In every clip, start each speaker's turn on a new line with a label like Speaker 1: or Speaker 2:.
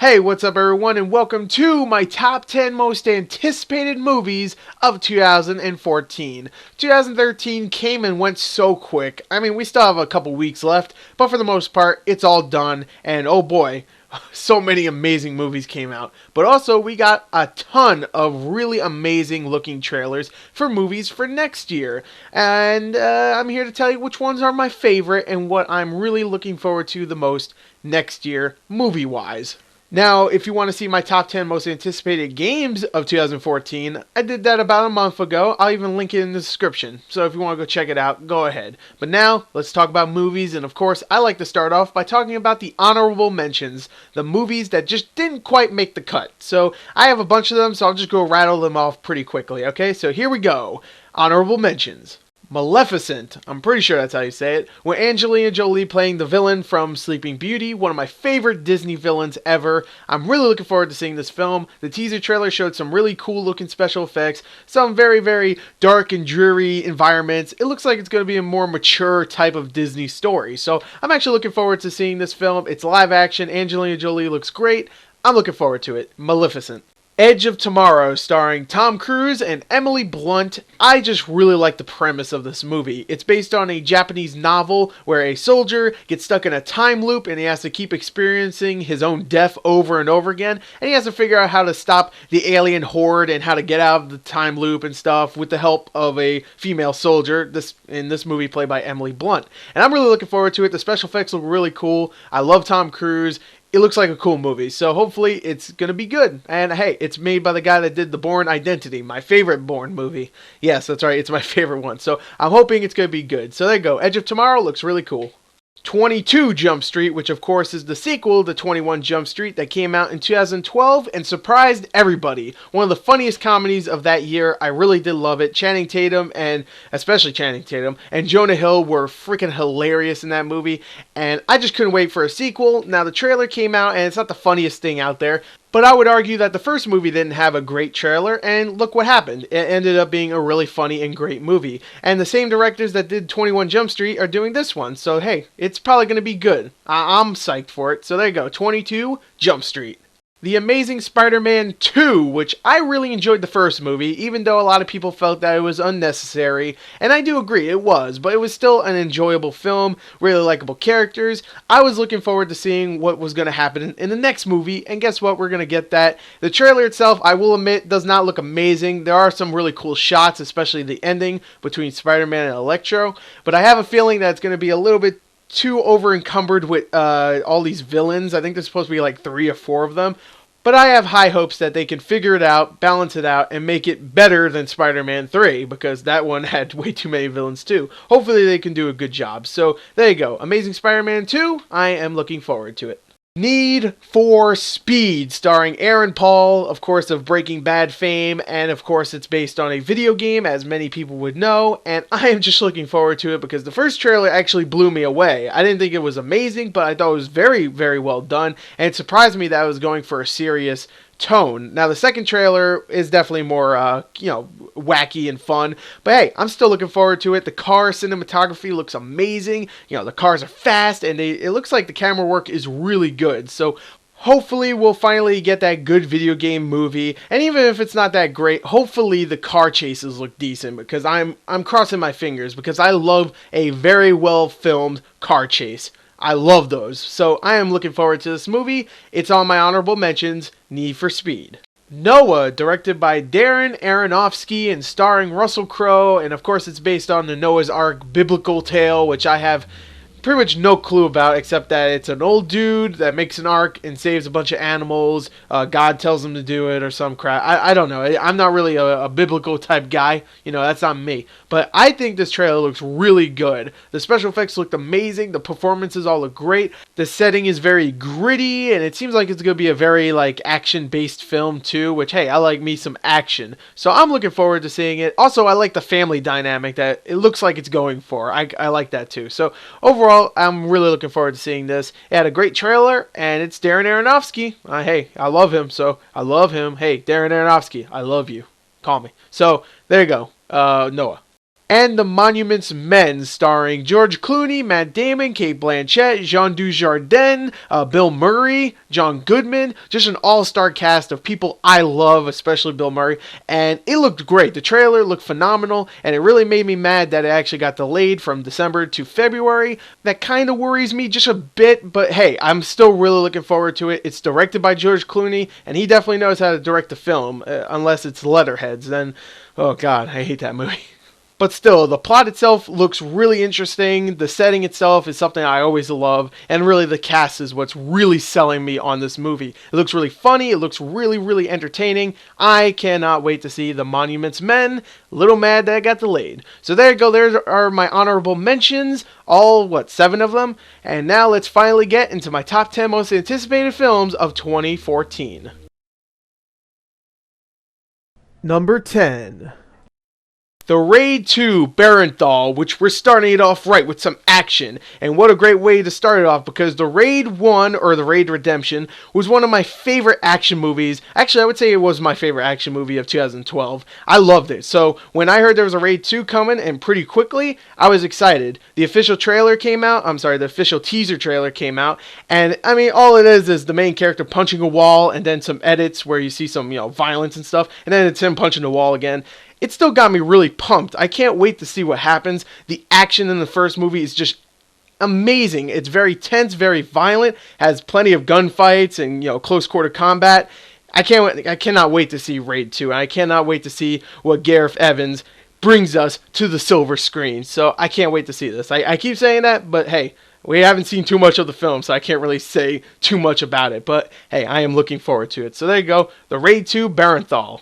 Speaker 1: Hey, what's up everyone, and welcome to my top 10 most anticipated movies of 2014. 2013 came and went so quick. I mean, we still have a couple weeks left, but for the most part, it's all done, and oh boy, so many amazing movies came out. But also, we got a ton of really amazing looking trailers for movies for next year. And I'm here to tell you which ones are my favorite and what I'm really looking forward to the most next year, movie-wise. Now, if you want to see my top 10 most anticipated games of 2014, I did that about a month ago. I'll even link it in the description. So if you want to go check it out, go ahead. But now, let's talk about movies. And of course, I like to start off by talking about the honorable mentions. The movies that just didn't quite make the cut. So I have a bunch of them, so I'll just go rattle them off pretty quickly. Okay, so here we go. Honorable mentions. Maleficent, I'm pretty sure that's how you say it, with Angelina Jolie playing the villain from Sleeping Beauty, one of my favorite Disney villains ever. I'm really looking forward to seeing this film. The teaser trailer showed some really cool looking special effects, some very, very dark and dreary environments. It looks like it's going to be a more mature type of Disney story, so I'm actually looking forward to seeing this film. It's live action, Angelina Jolie looks great. I'm looking forward to it. Maleficent. Edge of Tomorrow, starring Tom Cruise and Emily Blunt. I just really like the premise of this movie. It's based on a Japanese novel where a soldier gets stuck in a time loop and he has to keep experiencing his own death over and over again, and he has to figure out how to stop the alien horde and how to get out of the time loop and stuff with the help of a female soldier, in this movie played by Emily Blunt. And I'm really looking forward to it. The special effects look really cool. I love Tom Cruise. It looks like a cool movie, so hopefully it's going to be good. And hey, it's made by the guy that did The Bourne Identity, my favorite Bourne movie. Yes, that's right, it's my favorite one. So I'm hoping it's going to be good. So there you go. Edge of Tomorrow looks really cool. 22 Jump Street, which of course is the sequel to 21 Jump Street that came out in 2012 and surprised everybody. One of the funniest comedies of that year. I really did love it. Channing Tatum, and especially Channing Tatum, and Jonah Hill were freaking hilarious in that movie, and I just couldn't wait for a sequel. Now the trailer came out and it's not the funniest thing out there, but I would argue that the first movie didn't have a great trailer, and look what happened. It ended up being a really funny and great movie. And the same directors that did 21 Jump Street are doing this one, so hey, it's probably going to be good. I'm psyched for it. So there you go, 22 Jump Street. The Amazing Spider-Man 2, which I really enjoyed the first movie, even though a lot of people felt that it was unnecessary, and I do agree, it was, but it was still an enjoyable film, really likable characters. I was looking forward to seeing what was going to happen in the next movie, and guess what, we're going to get that. The trailer itself, I will admit, does not look amazing. There are some really cool shots, especially the ending between Spider-Man and Electro, but I have a feeling that it's going to be a little bit too over encumbered with all these villains. I think there's supposed to be like 3 or 4 of them. But I have high hopes that they can figure it out, balance it out, and make it better than Spider-Man 3, because that one had way too many villains too. Hopefully they can do a good job. So there you go. Amazing Spider-Man 2, I am looking forward to it. Need for Speed, starring Aaron Paul, of course, of Breaking Bad fame, and of course it's based on a video game, as many people would know, and I am just looking forward to it because the first trailer actually blew me away. I didn't think it was amazing, but I thought it was very, very well done, and it surprised me that I was going for a serious tone. Now the second trailer is definitely more wacky and fun, but hey, I'm still looking forward to it. The car cinematography looks amazing. The cars are fast, and it looks like the camera work is really good. So hopefully we'll finally get that good video game movie, and even if it's not that great, hopefully the car chases look decent, because I'm crossing my fingers, because I love a very well filmed car chase. I love those. So I am looking forward to this movie. It's on my honorable mentions, Need for Speed. Noah, directed by Darren Aronofsky and starring Russell Crowe, and of course it's based on the Noah's Ark biblical tale, which I have pretty much no clue about, except that it's an old dude that makes an ark and saves a bunch of animals. God tells him to do it or some crap. I don't know. I'm not really a biblical type guy. That's not me. But I think this trailer looks really good. The special effects looked amazing. The performances all look great. The setting is very gritty, and it seems like it's going to be a very action-based film too, which, hey, I like me some action. So I'm looking forward to seeing it. Also, I like the family dynamic that it looks like it's going for. I like that too. So overall, I'm really looking forward to seeing this. It had a great trailer, and it's Darren Aronofsky. Hey, I love him, so I love him. Hey, Darren Aronofsky, I love you. Call me. So, there you go. Noah. and The Monuments Men, starring George Clooney, Matt Damon, Cate Blanchett, Jean Dujardin, Bill Murray, John Goodman, just an all-star cast of people I love, especially Bill Murray, and it looked great. The trailer looked phenomenal, and it really made me mad that it actually got delayed from December to February. That kind of worries me just a bit, but hey, I'm still really looking forward to it. It's directed by George Clooney, and he definitely knows how to direct a film, unless it's Letterheads, then, oh god, I hate that movie. But still, the plot itself looks really interesting. The setting itself is something I always love. And really, the cast is what's really selling me on this movie. It looks really funny. It looks really, really entertaining. I cannot wait to see The Monuments Men. A little mad that it got delayed. So there you go. There are my honorable mentions. All, 7 of them? And now let's finally get into my top 10 most anticipated films of 2014. Number 10. The Raid 2 Barenthal, which we're starting it off right with some action. And what a great way to start it off, because The Raid 1, or The Raid Redemption, was one of my favorite action movies. Actually, I would say it was my favorite action movie of 2012. I loved it. So when I heard there was a Raid 2 coming, and pretty quickly, I was excited. The official trailer came out. The official teaser trailer came out. And, I mean, all it is the main character punching a wall, and then some edits where you see some, violence and stuff. And then it's him punching the wall again. It still got me really pumped. I can't wait to see what happens. The action in the first movie is just amazing. It's very tense, very violent, has plenty of gunfights and, close quarter combat. I cannot wait to see Raid 2, and I cannot wait to see what Gareth Evans brings us to the silver screen. So I can't wait to see this. I keep saying that, but hey, we haven't seen too much of the film, so I can't really say too much about it. But hey, I am looking forward to it. So there you go, The Raid 2 Barenthal.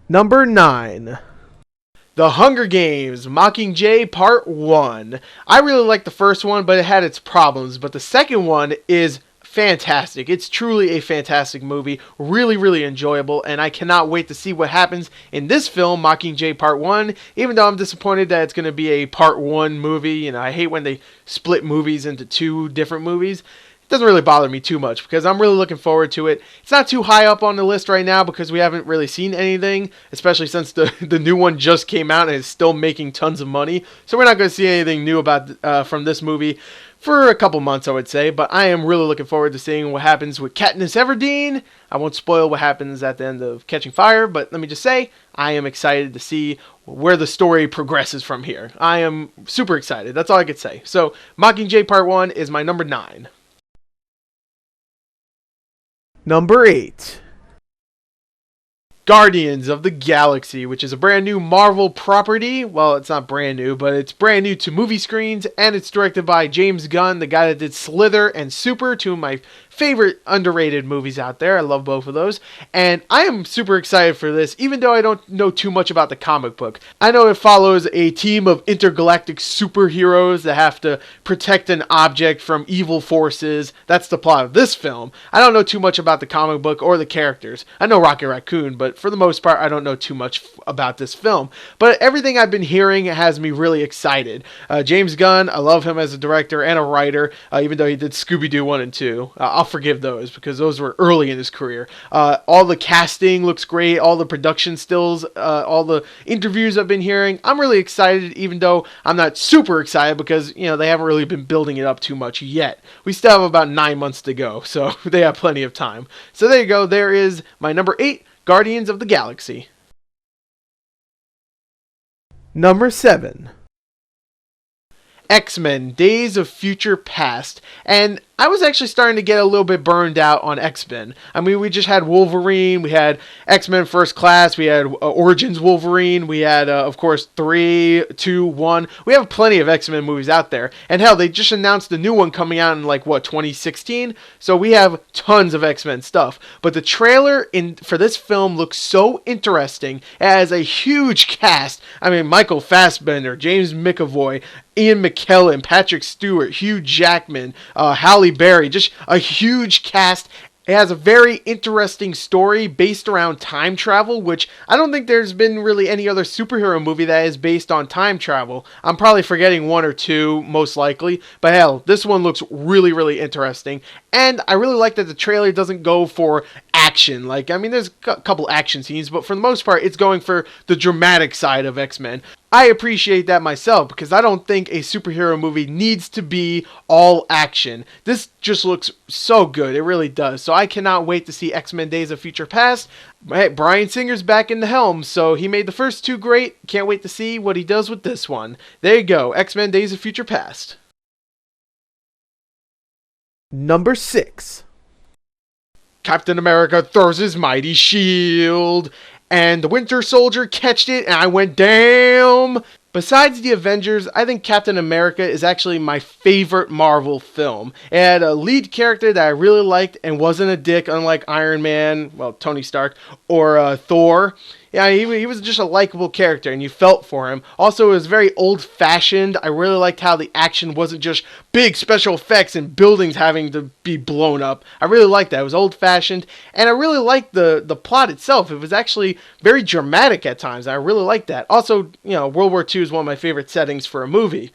Speaker 1: Number 9. The Hunger Games Mockingjay Part 1. I really liked the first one, but it had its problems. But the second one is fantastic. It's truly a fantastic movie. Really, really enjoyable. And I cannot wait to see what happens in this film, Mockingjay Part 1. Even though I'm disappointed that it's going to be a Part 1 movie. I hate when they split movies into 2 different movies. Doesn't really bother me too much because I'm really looking forward to it. It's not too high up on the list right now because we haven't really seen anything, especially since the new one just came out and is still making tons of money. So we're not going to see anything new about from this movie for a couple months, I would say. But I am really looking forward to seeing what happens with Katniss Everdeen. I won't spoil what happens at the end of Catching Fire, but let me just say I am excited to see where the story progresses from here. I am super excited. That's all I could say. So Mockingjay Part 1 is my number 9. Number 8. Guardians of the Galaxy, which is a brand new Marvel property. Well, it's not brand new, but it's brand new to movie screens, and it's directed by James Gunn, the guy that did Slither and Super, two of my favorite underrated movies out there. I love both of those. And I am super excited for this, even though I don't know too much about the comic book. I know it follows a team of intergalactic superheroes that have to protect an object from evil forces. That's the plot of this film. I don't know too much about the comic book or the characters. I know Rocket Raccoon, but for the most part, I don't know too much about this film. But everything I've been hearing has me really excited. James Gunn, I love him as a director and a writer, even though he did Scooby-Doo 1 and 2. I'll forgive those because those were early in his career. All the casting looks great, all the production stills, all the interviews I've been hearing. I'm really excited, even though I'm not super excited because, they haven't really been building it up too much yet. We still have about 9 months to go, so they have plenty of time. So there you go. There is my number 8, Guardians of the Galaxy. Number 7. X-Men Days of Future Past. And I was actually starting to get a little bit burned out on X-Men. I mean, we just had Wolverine, we had X-Men First Class, we had Origins Wolverine, we had, of course, 3, 2, 1. We have plenty of X-Men movies out there. And hell, they just announced a new one coming out in 2016? So we have tons of X-Men stuff. But the trailer for this film looks so interesting. It has a huge cast. I mean, Michael Fassbender, James McAvoy, Ian McKellen, Patrick Stewart, Hugh Jackman, Halle Berry, just a huge cast. It has a very interesting story based around time travel, which I don't think there's been really any other superhero movie that is based on time travel. I'm probably forgetting 1 or 2, most likely. But hell, this one looks really, really interesting. And I really like that the trailer doesn't go for action. Like, I mean, there's a couple action scenes, but for the most part, it's going for the dramatic side of X-Men. I appreciate that myself because I don't think a superhero movie needs to be all action. This just looks so good. It really does. So I cannot wait to see X-Men Days of Future Past. Hey, Bryan Singer's back in the helm, so he made the first two great. Can't wait to see what he does with this one. There you go, X-Men Days of Future Past. Number 6. Captain America throws his mighty shield, and the Winter Soldier catched it, and I went, damn! Besides the Avengers, I think Captain America is actually my favorite Marvel film. It had a lead character that I really liked and wasn't a dick, unlike Iron Man, well, Tony Stark, or Thor. Yeah, he was just a likable character, and you felt for him. Also, it was very old-fashioned. I really liked how the action wasn't just big special effects and buildings having to be blown up. I really liked that. It was old-fashioned, and I really liked the plot itself. It was actually very dramatic at times. I really liked that. Also, World War II is one of my favorite settings for a movie,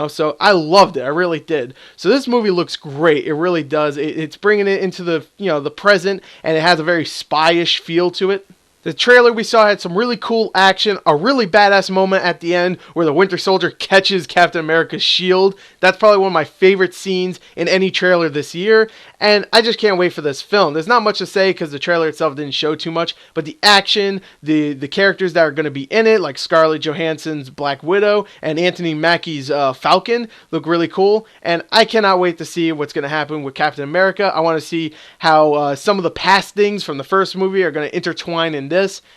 Speaker 1: so I loved it. I really did. So this movie looks great. It really does. It's bringing it into the present, and it has a very spy-ish feel to it. The trailer we saw had some really cool action, a really badass moment at the end where the Winter Soldier catches Captain America's shield. That's probably one of my favorite scenes in any trailer this year, and I just can't wait for this film. There's not much to say because the trailer itself didn't show too much, but the action, the characters that are going to be in it, like Scarlett Johansson's Black Widow and Anthony Mackie's Falcon, look really cool, and I cannot wait to see what's going to happen with Captain America. I want to see how some of the past things from the first movie are going to intertwine in this.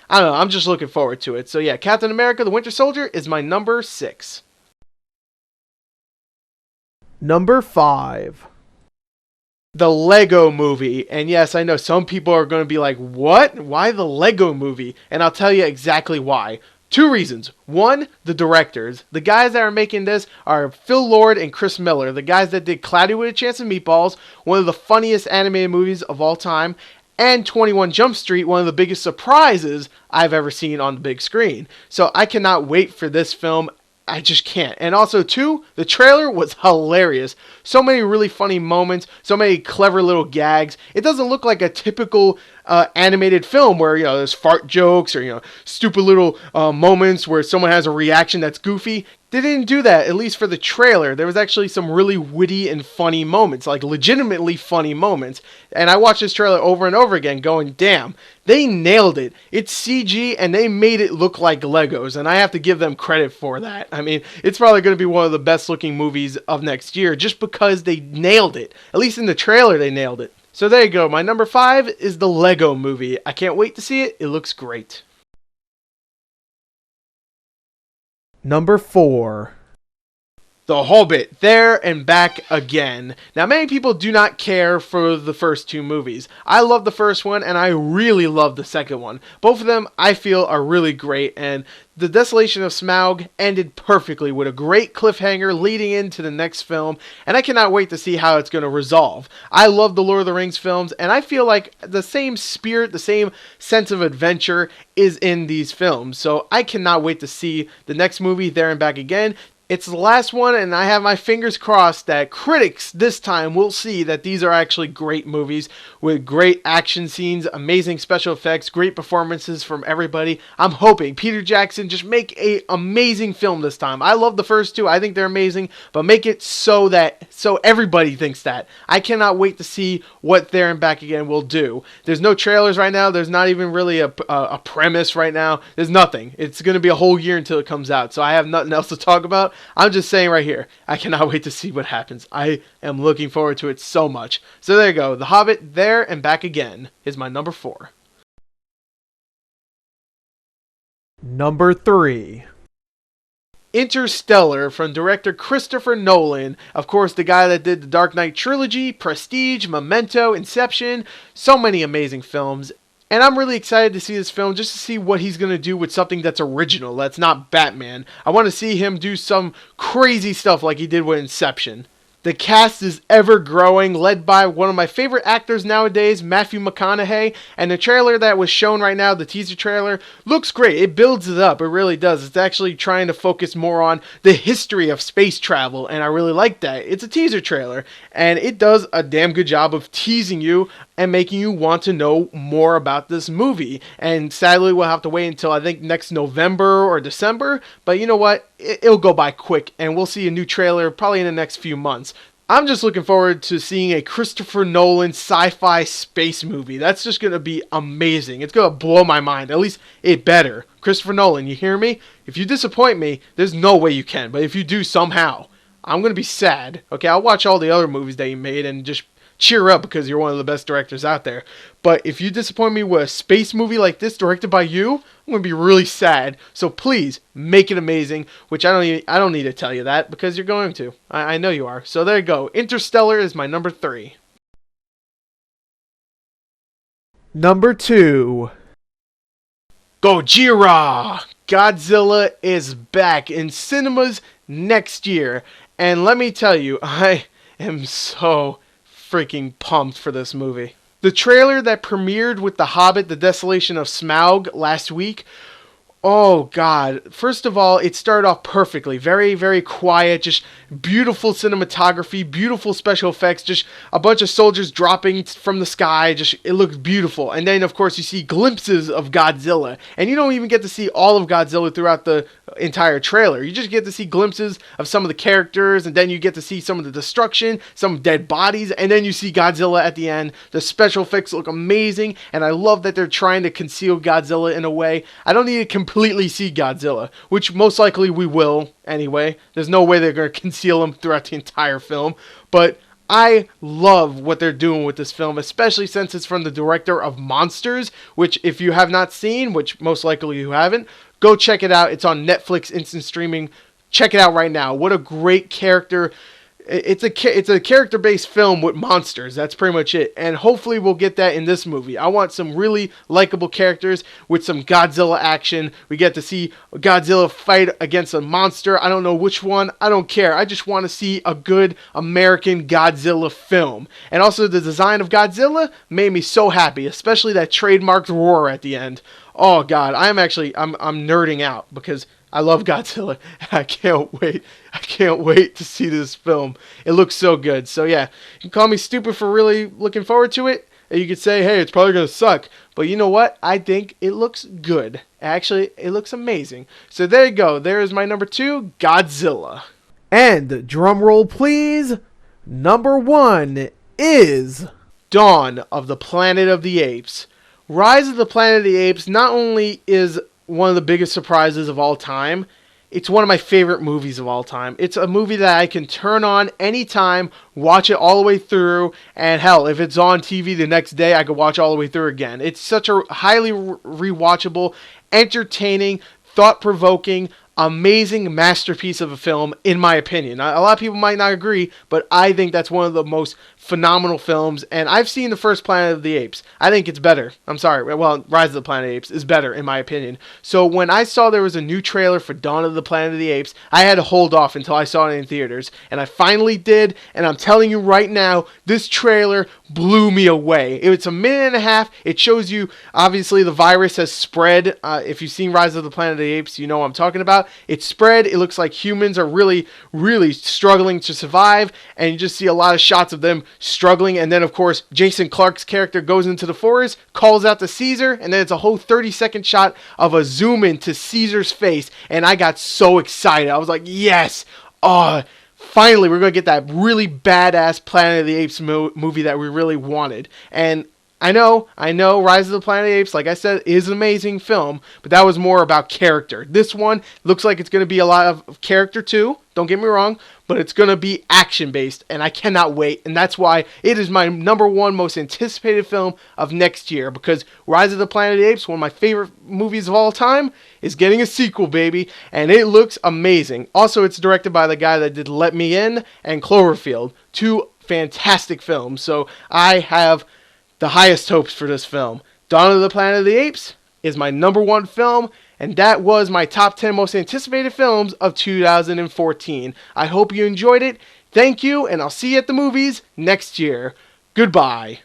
Speaker 1: I don't know, I'm just looking forward to it. So yeah, Captain America, the Winter Soldier is my number 6. Number 5. The Lego Movie. And yes, I know some people are going to be like, what? Why the Lego Movie? And I'll tell you exactly why. 2 reasons. 1, the directors. The guys that are making this are Phil Lord and Chris Miller, the guys that did Cloudy with a Chance of Meatballs, one of the funniest animated movies of all time, and 21 Jump Street, one of the biggest surprises I've ever seen on the big screen. So I cannot wait for this film. I just can't. And also, 2, the trailer was hilarious. So many really funny moments, so many clever little gags. It doesn't look like a typical animated film where, there's fart jokes or, stupid little moments where someone has a reaction that's goofy. They didn't do that, at least for the trailer. There was actually some really witty and funny moments, like legitimately funny moments. And I watched this trailer over and over again going, damn, they nailed it. It's CG and they made it look like Legos, and I have to give them credit for that. I mean, it's probably going to be one of the best looking movies of next year just because they nailed it. At least in the trailer, they nailed it. So there you go. My number 5 is the Lego Movie. I can't wait to see it. It looks great. Number 4. The Hobbit, there and back again. Now, many people do not care for the first 2 movies. I love the first one, and I really love the second one. Both of them, I feel, are really great, and The Desolation of Smaug ended perfectly with a great cliffhanger leading into the next film, and I cannot wait to see how it's going to resolve. I love the Lord of the Rings films, and I feel like the same spirit, the same sense of adventure is in these films, so I cannot wait to see the next movie, There and Back Again. It's the last one, and I have my fingers crossed that critics this time will see that these are actually great movies with great action scenes, amazing special effects, great performances from everybody. I'm hoping Peter Jackson just make an amazing film this time. I love the first 2. I think they're amazing, but make it so everybody thinks that. I cannot wait to see what There and Back Again will do. There's no trailers right now. There's not even really a premise right now. There's nothing. It's going to be a whole year until it comes out, so I have nothing else to talk about. I'm just saying right here, I cannot wait to see what happens. I am looking forward to it so much. So there you go. The Hobbit, There and Back Again is my number 4. Number 3. Interstellar from director Christopher Nolan. Of course, the guy that did the Dark Knight trilogy, Prestige, Memento, Inception. So many amazing films. And I'm really excited to see this film just to see what he's going to do with something that's original, that's not Batman. I want to see him do some crazy stuff like he did with Inception. The cast is ever growing, led by one of my favorite actors nowadays, Matthew McConaughey, and the trailer that was shown right now, the teaser trailer, looks great. It builds it up, it really does. It's actually trying to focus more on the history of space travel, and I really like that. It's a teaser trailer, and it does a damn good job of teasing you and making you want to know more about this movie. And sadly, we'll have to wait until I think next November or December, but you know what? It'll go by quick, and we'll see a new trailer probably in the next few months. I'm just looking forward to seeing a Christopher Nolan sci-fi space movie. That's just going to be amazing. It's going to blow my mind. At least it better. Christopher Nolan, you hear me? If you disappoint me, there's no way you can. But if you do somehow, I'm going to be sad. Okay, I'll watch all the other movies that you made and just cheer up because you're one of the best directors out there. But if you disappoint me with a space movie like this directed by you, I'm going to be really sad. So please make it amazing, which I don't need to tell you that because you're going to. I know you are. So there you go. Interstellar is my number 3. Number 2. Gojira! Godzilla is back in cinemas next year. And let me tell you, I am so freaking pumped for this movie. The trailer that premiered with The Hobbit: The Desolation of Smaug last week, oh god. First of all, it started off perfectly. Very, very quiet, just beautiful cinematography, beautiful special effects, just a bunch of soldiers dropping from the sky. Just it looks beautiful. And then of course you see glimpses of Godzilla. And you don't even get to see all of Godzilla throughout the entire trailer. You just get to see glimpses of some of the characters, and then you get to see some of the destruction, some dead bodies, and then you see Godzilla at the end. The special effects look amazing, and I love that they're trying to conceal Godzilla in a way. I don't need to completely see Godzilla, which most likely we will anyway. There's no way they're going to conceal him throughout the entire film, but I love what they're doing with this film, especially since it's from the director of Monsters, which if you have not seen, which most likely you haven't, go check it out. It's on Netflix instant streaming. Check it out right now. What a great character. It's a character-based film with monsters. That's pretty much it. And hopefully we'll get that in this movie. I want some really likable characters with some Godzilla action. We get to see Godzilla fight against a monster. I don't know which one. I don't care. I just want to see a good American Godzilla film. And also the design of Godzilla made me so happy, especially that trademarked roar at the end. Oh god, I'm nerding out because I love Godzilla. I can't wait. I can't wait to see this film. It looks so good. So yeah, you can call me stupid for really looking forward to it. And you could say, hey, it's probably going to suck. But you know what? I think it looks good. Actually, it looks amazing. So there you go. There is my number 2, Godzilla. And drum roll please. Number 1 is Dawn of the Planet of the Apes. Rise of the Planet of the Apes not only is one of the biggest surprises of all time, it's one of my favorite movies of all time. It's a movie that I can turn on anytime, watch it all the way through, and hell, if it's on TV the next day, I could watch all the way through again. It's such a highly rewatchable, entertaining, thought-provoking, amazing masterpiece of a film, in my opinion. A lot of people might not agree, but I think that's one of the most phenomenal films, and I've seen the first Planet of the Apes. I think it's better. I'm sorry. Well, Rise of the Planet of the Apes is better, in my opinion. So when I saw there was a new trailer for Dawn of the Planet of the Apes, I had to hold off until I saw it in theaters, and I finally did, and I'm telling you right now, this trailer blew me away. It's a minute and a half. It shows you, obviously, the virus has spread. If you've seen Rise of the Planet of the Apes, you know what I'm talking about. It's spread. It looks like humans are really, really struggling to survive, and you just see a lot of shots of them struggling, and then, of course, Jason Clarke's character goes into the forest, calls out to Caesar, and then it's a whole 30-second shot of a zoom in to Caesar's face, and I got so excited. I was like, yes! Oh, finally, we're going to get that really badass Planet of the Apes movie that we really wanted. And I know, Rise of the Planet of the Apes, like I said, is an amazing film, but that was more about character. This one looks like it's going to be a lot of character too, don't get me wrong, but it's going to be action-based, and I cannot wait, and that's why it is my number 1 most anticipated film of next year, because Rise of the Planet of the Apes, one of my favorite movies of all time, is getting a sequel, baby, and it looks amazing. Also, it's directed by the guy that did Let Me In and Cloverfield, 2 fantastic films, so I have the highest hopes for this film. Dawn of the Planet of the Apes is my number 1 film, and that was my top 10 most anticipated films of 2014. I hope you enjoyed it. Thank you, and I'll see you at the movies next year. Goodbye.